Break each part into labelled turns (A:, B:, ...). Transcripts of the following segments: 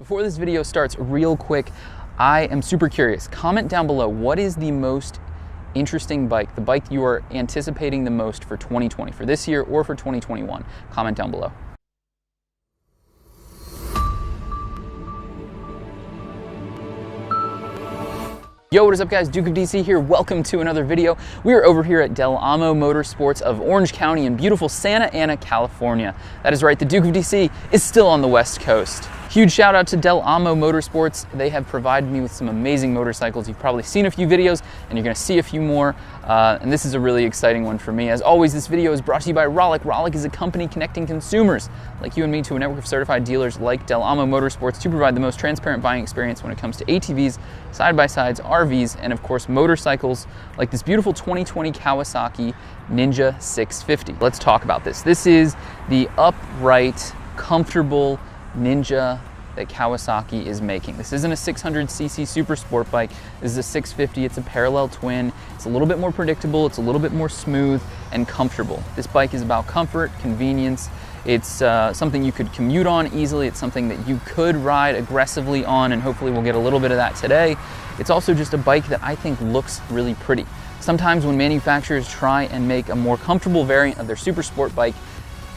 A: Before this video starts, real quick, I am super curious. Comment down below, what is the most interesting bike, the bike you are anticipating the most for 2020, for this year or for 2021? Comment down below. Yo, what is up guys? Duke of DC here. Welcome to another video. We are over here at Del Amo Motorsports of Orange County in beautiful Santa Ana, California. That is right, the Duke of DC is still on the West Coast. Huge shout out to Del Amo Motorsports. They have provided me with some amazing motorcycles. You've probably seen a few videos and you're gonna see a few more. And this is a really exciting one for me. As always, this video is brought to you by Rollick. Rollick is a company connecting consumers like you and me to a network of certified dealers like Del Amo Motorsports to provide the most transparent buying experience when it comes to ATVs, side-by-sides, RVs, and of course motorcycles like this beautiful 2020 Kawasaki Ninja 650. Let's talk about this. This is the upright, comfortable Ninja that Kawasaki is making. This isn't a 600cc super sport bike. This is a 650. It's a parallel twin. It's a little bit more predictable. It's a little bit more smooth and comfortable. This bike is about comfort, convenience. It's something you could commute on easily. It's something that you could ride aggressively on, and hopefully we'll get a little bit of that today. It's also just a bike that I think looks really pretty. Sometimes when manufacturers try and make a more comfortable variant of their super sport bike,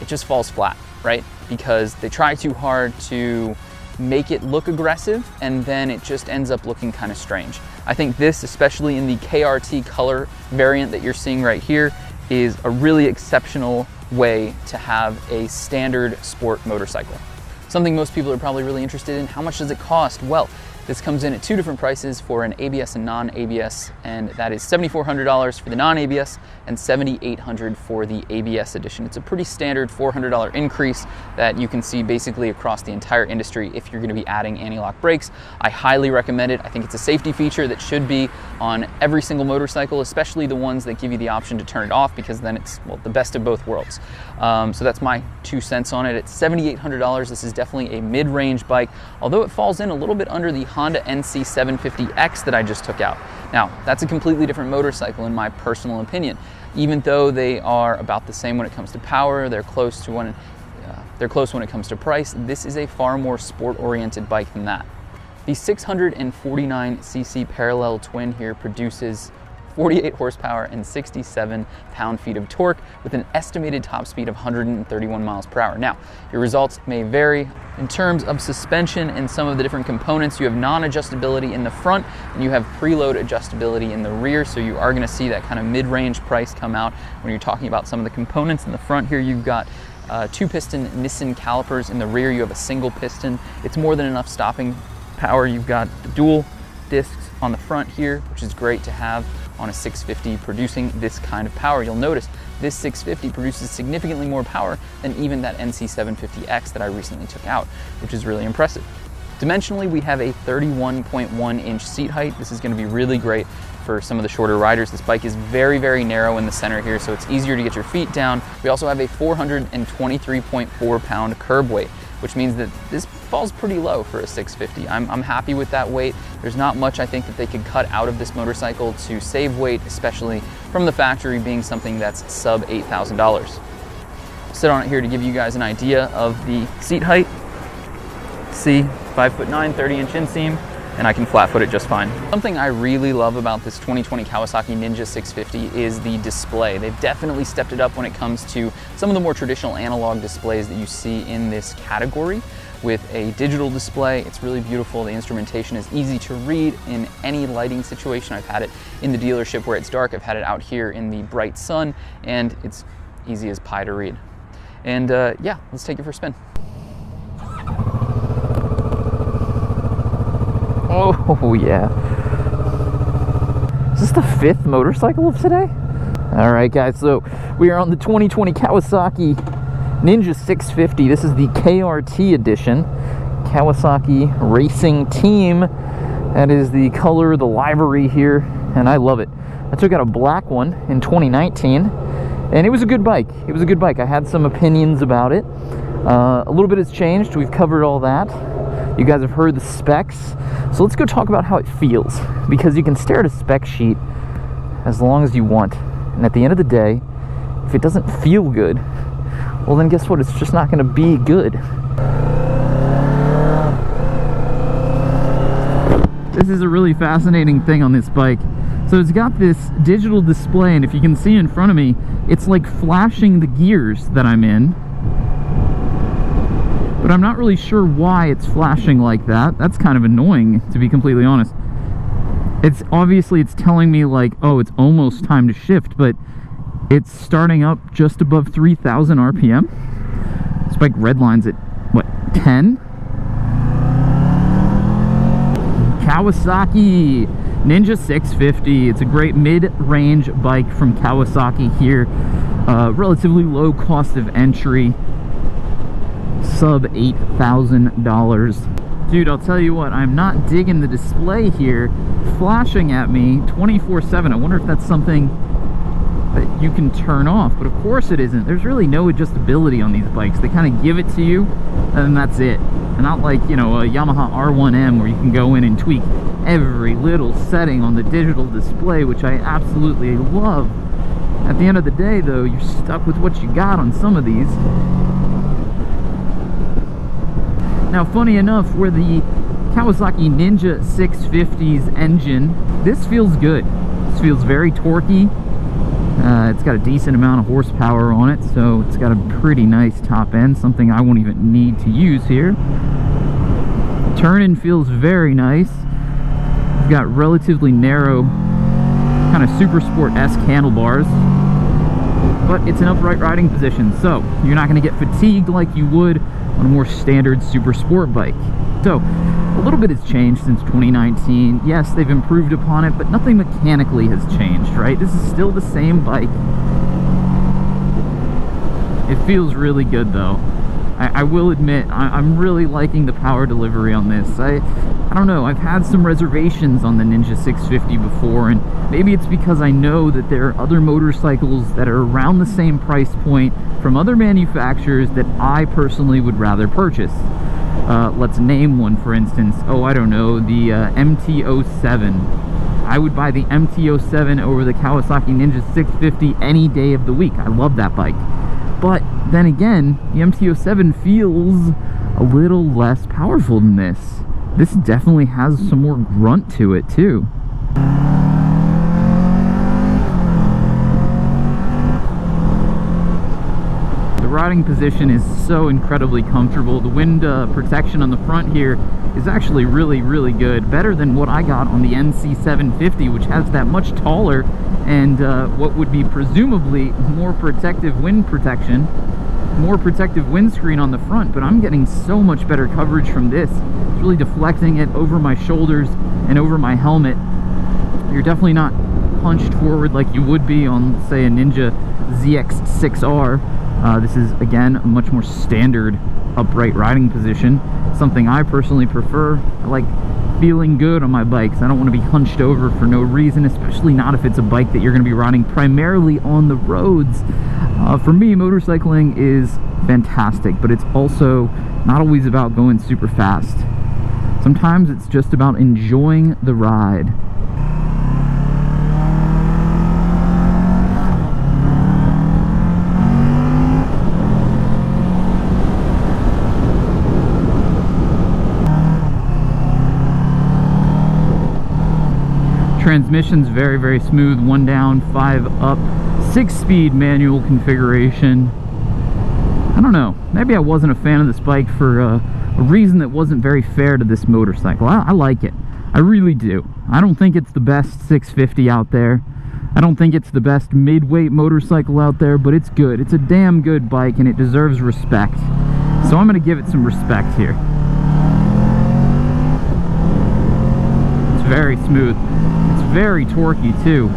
A: it just falls flat, right? Because they try too hard to make it look aggressive and then it just ends up looking kind of strange. I think this, especially in the KRT color variant that you're seeing right here, is a really exceptional way to have a standard sport motorcycle. Something most people are probably really interested in: how much does it cost? Well, this comes in at two different prices for an ABS and non-ABS, and that is $7,400 for the non-ABS and $7,800 for the ABS edition. It's a pretty standard $400 increase that you can see basically across the entire industry if you're going to be adding anti-lock brakes. I highly recommend it. I think it's a safety feature that should be on every single motorcycle, especially the ones that give you the option to turn it off, because then it's, well, the best of both worlds. So that's my 2 cents on it. It's $7,800. This is definitely a mid-range bike, although it falls in a little bit under the Honda NC 750X that I just took out. Now, that's a completely different motorcycle in my personal opinion. Even though they are about the same when it comes to power, they're close when it comes to price, this is a far more sport-oriented bike than that. The 649cc parallel twin here produces 48 horsepower and 67 pound-feet of torque with an estimated top speed of 131 miles per hour. Now, your results may vary. In terms of suspension and some of the different components, you have non-adjustability in the front and you have preload adjustability in the rear, so you are going to see that kind of mid-range price come out when you're talking about some of the components. In the front here, you've got two-piston Nissin calipers. In the rear, you have a single piston. It's more than enough stopping power. You've got dual discs on the front here, which is great to have on a 650 producing this kind of power. You'll notice this 650 produces significantly more power than even that NC 750X that I recently took out, which is really impressive. Dimensionally, we have a 31.1 inch seat height. This is going to be really great for some of the shorter riders. This bike is very, very narrow in the center here, so it's easier to get your feet down. We also have a 423.4 pound curb weight, which means that this falls pretty low for a 650. I'm happy with that weight. There's not much I think that they could cut out of this motorcycle to save weight, especially from the factory being something that's sub $8,000. I'll sit on it here to give you guys an idea of the seat height. See, 5'9", 30-inch inseam, and I can flat foot it just fine. Something I really love about this 2020 Kawasaki Ninja 650 is the display. They've definitely stepped it up when it comes to some of the more traditional analog displays that you see in this category. With a digital display, it's really beautiful. The instrumentation is easy to read in any lighting situation. I've had it in the dealership where it's dark. I've had it out here in the bright sun, and it's easy as pie to read. And yeah, let's take it for a spin. Oh yeah. Is this the 5th motorcycle of today? All right guys, so we are on the 2020 Kawasaki Ninja 650. This is the KRT edition, Kawasaki Racing Team. That is the color, the livery here, and I love it. I took out a black one in 2019, and it was a good bike. It was a good bike. I had some opinions about it. A little bit has changed. We've covered all that. You guys have heard the specs. So let's go talk about how it feels, because you can stare at a spec sheet as long as you want. And at the end of the day, if it doesn't feel good, well then guess what? It's just not going to be good. This is a really fascinating thing on this bike. So it's got this digital display, and if you can see in front of me, it's like flashing the gears that I'm in. But I'm not really sure why it's flashing like that. That's kind of annoying, to be completely honest. It's obviously, it's telling me like, oh, it's almost time to shift, but it's starting up just above 3,000 RPM. This bike redlines at, what, 10? Kawasaki Ninja 650. It's a great mid-range bike from Kawasaki here. Relatively low cost of entry. Sub $8,000. Dude, I'll tell you what, I'm not digging the display here flashing at me 24/7. I wonder if that's something that you can turn off, but of course it isn't. There's really no adjustability on these bikes. They kind of give it to you and then that's it. And not like, you know, a Yamaha R1M where you can go in and tweak every little setting on the digital display, which I absolutely love. At the end of the day though, you're stuck with what you got on some of these. Now, funny enough, where the Kawasaki Ninja 650's engine, this feels good. This feels very torquey. It's got a decent amount of horsepower on it, so it's got a pretty nice top end, something I won't even need to use here. Turn-in feels very nice. It's got relatively narrow, kind of super sport-esque handlebars, but it's an upright riding position, so you're not going to get fatigued like you would on a more standard super sport bike. So a little bit has changed since 2019. Yes, they've improved upon it, but nothing mechanically has changed, right? This is still the same bike. It feels really good though. I will admit, I'm really liking the power delivery on this. I don't know, I've had some reservations on the Ninja 650 before, and maybe it's because I know that there are other motorcycles that are around the same price point from other manufacturers that I personally would rather purchase. Let's name one, for instance. Oh, I don't know, the MT-07. I would buy the MT-07 over the Kawasaki Ninja 650 any day of the week. I love that bike. But then again, the MT-07 feels a little less powerful than this. This definitely has some more grunt to it too. The riding position is so incredibly comfortable. The wind protection on the front here is actually really, really good. Better than what I got on the NC750, which has that much taller and what would be presumably more protective wind protection, more protective windscreen on the front, but I'm getting so much better coverage from this. It's really deflecting it over my shoulders and over my helmet. You're definitely not hunched forward like you would be on, say, a Ninja ZX6R. This is, again, a much more standard upright riding position, something I personally prefer. I like feeling good on my bikes. I don't want to be hunched over for no reason, especially not if it's a bike that you're going to be riding primarily on the roads. For me, motorcycling is fantastic, but it's also not always about going super fast. Sometimes it's just about enjoying the ride. Transmission's very, very smooth. 1 down, 5 up, 6-speed manual configuration. I don't know, maybe I wasn't a fan of this bike for a reason that wasn't very fair to this motorcycle. I like it, I really do. I don't think it's the best 650 out there. I don't think it's the best mid-weight motorcycle out there, but it's good. It's a damn good bike and it deserves respect. So I'm gonna give it some respect here. It's very smooth. Very torquey too.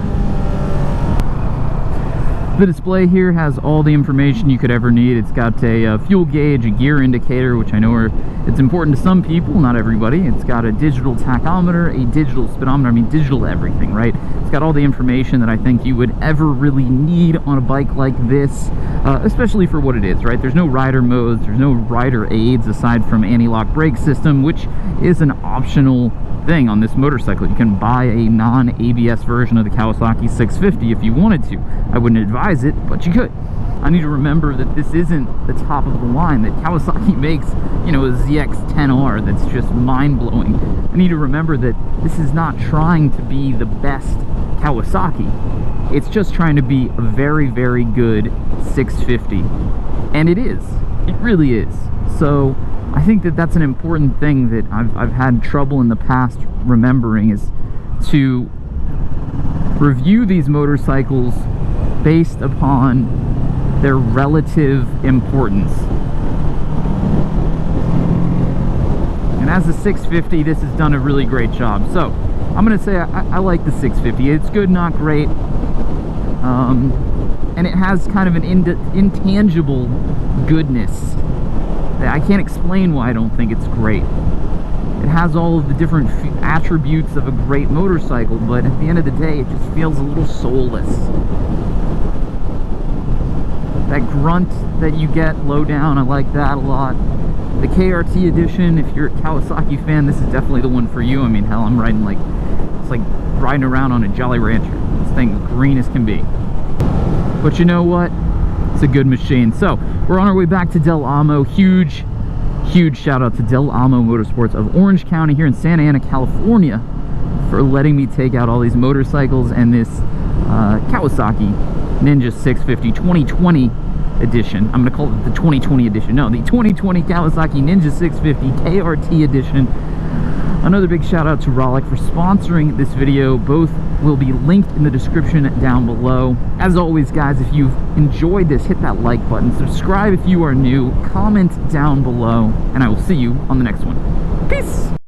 A: The display here has all the information you could ever need. It's got a fuel gauge, a gear indicator, which I know it's important to some people, not everybody. It's got a digital tachometer, a digital speedometer, I mean digital everything, right? It's got all the information that I think you would ever really need on a bike like this, especially for what it is, right? There's no rider modes, there's no rider aids aside from anti-lock brake system, which is an optional thing on this motorcycle. You can buy a non-ABS version of the Kawasaki 650 if you wanted to. I wouldn't advise it, but you could. I need to remember that this isn't the top of the line, that Kawasaki makes, you know, a ZX-10R that's just mind-blowing. I need to remember that this is not trying to be the best Kawasaki. It's just trying to be a very, very good 650. And it is. It really is. So I think that that's an important thing that I've had trouble in the past remembering, is to review these motorcycles based upon their relative importance. And as a 650, this has done a really great job. So I'm gonna say I like the 650. It's good, not great. And it has kind of an intangible goodness that I can't explain why I don't think it's great. It has all of the different attributes of a great motorcycle, but at the end of the day, it just feels a little soulless. That grunt that you get low down, I like that a lot. The KRT edition, if you're a Kawasaki fan, this is definitely the one for you. I mean, hell, I'm riding like, it's like riding around on a Jolly Rancher. This thing is green as can be. But you know what? It's a good machine. So we're on our way back to Del Amo. Huge shout out to Del Amo Motorsports of Orange County here in Santa Ana, California, for letting me take out all these motorcycles and this Kawasaki Ninja 650 2020 edition. I'm gonna call it the 2020 edition. No, the 2020 Kawasaki Ninja 650 KRT edition. Another big shout out to Rollick for sponsoring this video. Both will be linked in the description down below. As always, guys, if you've enjoyed this, hit that like button, subscribe if you are new, comment down below, and I will see you on the next one. Peace!